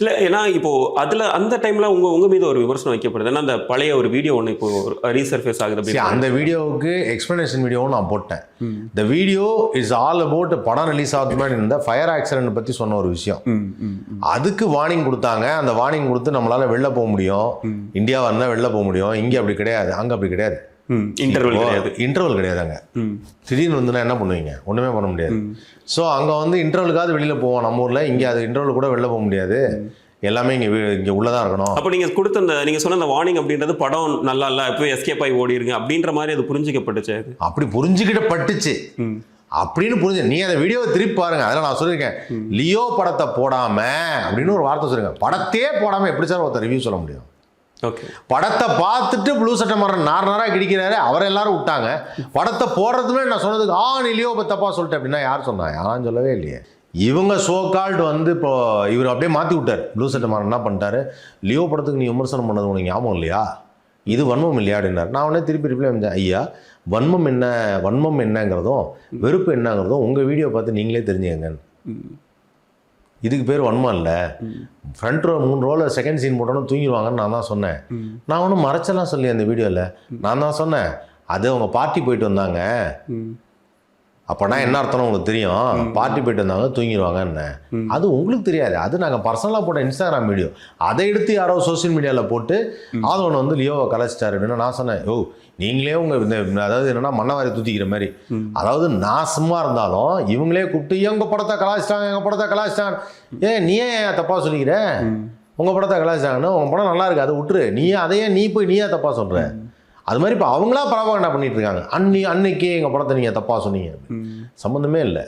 இல்லை ஏன்னா இப்போ அதில் அந்த டைமில் உங்கள் மீது ஒரு விமர்சனம் வைக்கப்படுது. ஏன்னா அந்த பழைய ஒரு வீடியோ ஒன்று இப்போ ரீசர்ஃபேஸ் ஆகுது. அந்த வீடியோவுக்கு எக்ஸ்பிளனேஷன் வீடியோவும் நான் போட்டேன். இந்த வீடியோ இஸ் ஆல் அபவுட் படம் ரிலீஸ் ஆகுது முன்னாடி இருந்த ஃபயர் ஆக்சிடென்ட் பற்றி சொன்ன ஒரு விஷயம். அதுக்கு வார்னிங் கொடுத்தாங்க. அந்த வார்னிங் கொடுத்து நம்மளால வெளில போக முடியும், இந்தியாவை இருந்தால் வெளில போக முடியும். இங்கே அப்படி கிடையாது, அங்கே அப்படி கிடையாது. இன்டர்வல் கிடையாதுங்க. திடீர்னு வந்துன்னா என்ன பண்ணுவீங்க? ஒன்றுமே பண்ண முடியாது. ஸோ அங்கே வந்து இன்டர்வலுக்காவது வெளியில் போவோம் நம்ம ஊரில். இங்கே அது இன்டர்வல் கூட வெளில போக முடியாது. எல்லாமே இங்கே உள்ளதான் இருக்கணும். அப்போ நீங்கள் கொடுத்த அந்த நீங்கள் சொன்ன அந்த வார்னிங் அப்படின்றது படம் நல்லா இல்லை, இப்போ எஸ்கேப் ஆகி ஓடிடுங்க அப்படின்ற மாதிரி அது புரிஞ்சிக்கப்பட்டுச்சு. அப்படி புரிஞ்சுக்கிட்டப்பட்டுச்சு அப்படின்னு புரிஞ்சு நீ அந்த வீடியோவை திருப்பி பாருங்க. அதெல்லாம் நான் சொல்லியிருக்கேன், லியோ படத்தை போடாம அப்படின்னு ஒரு வார்த்தை சொல்லுங்க. படத்தையே போடாம எப்படி சார் ஒருத்தர் ரிவ்யூ சொல்ல முடியும்? ஓகே, படத்தை பார்த்துட்டு ப்ளூ சட்டை மாறன் நாரா கிடிக்கிறாரு, அவரை எல்லாரும் விட்டாங்க. படத்தை போடுறதுமே நான் சொன்னதுக்கு நீ லியோ தப்பா சொல்லிட்டேன் அப்படின்னா யார் சொன்னா? யாரும் சொல்லவே இல்லையே. இவங்க சோகால்டு வந்து இப்போ இவர் அப்படியே மாற்றி விட்டார். ப்ளூ சட்டை மாறன் என்ன பண்ணிட்டாரு, லியோ படத்துக்கு நீ விமர்சனம் பண்ணது உனக்கு ஞாபகம் இல்லையா, இது வன்மம் இல்லையா அப்படின்னார். நான் உடனே திருப்பி ரிப்ளை வந்தேன், ஐயா வன்மம் என்னங்கிறதும் வெறுப்பு என்னங்கிறதும் உங்கள் வீடியோ பார்த்து நீங்களே தெரிஞ்சுக்கங்க. இதுக்கு பேர் வன்மம் இல்லை. ஃப்ரண்ட் ரோ 3 ரோவில் செகண்ட் சீன் போட்டோன்னு தூங்கிடுவாங்கன்னு நான் தான் சொன்னேன். நான் ஒன்றும் மறைச்செல்லாம் சொல்லி அந்த வீடியோவில் நான் தான் சொன்னேன். அது அவங்க பார்ட்டி போயிட்டு வந்தாங்க. அப்போனா என்ன அர்த்தம் உங்களுக்கு தெரியும்? பார்ட்டி போயிட்டு வந்தாங்க தூங்கிடுவாங்கன்னு. அது உங்களுக்கு தெரியாது. அது நாங்கள் பர்சனலாக போட்ட இன்ஸ்டாகிராம் வீடியோ. அதை எடுத்து யாரோ சோசியல் மீடியாவில் போட்டு ஆதவன் வந்து லியோவை கலாச்சிட்டாரு அப்படின்னு நான் சொன்னேன். நீங்களே உங்கள் இந்த அதாவது என்னென்னா மண்ணவாரி தூத்திக்கிற மாதிரி. அதாவது நான் சும்மா இருந்தாலும் இவங்களே கூப்பிட்டு எங்கள் படத்தை கலாச்சிட்டாங்க, எங்கள் படத்தை கலாச்சிட்டாங்க. நீ ஏன் தப்பாக சொல்லிக்கிற? உங்கள் படத்தை கலாச்சிட்டாங்கன்னு உங்கள் படம் நல்லா இருக்கு, அதை விட்டுரு. அதையே நீ போய் நீயா தப்பாக சொல்கிற? அது மாதிரி இப்போ அவங்களா ப்ராபகண்டா பண்ணிட்டு இருக்காங்க. அன்னைக்கு எங்கள் படத்தை நீங்கள் தப்பாக சொன்னீங்க, சம்மந்தமே இல்லை.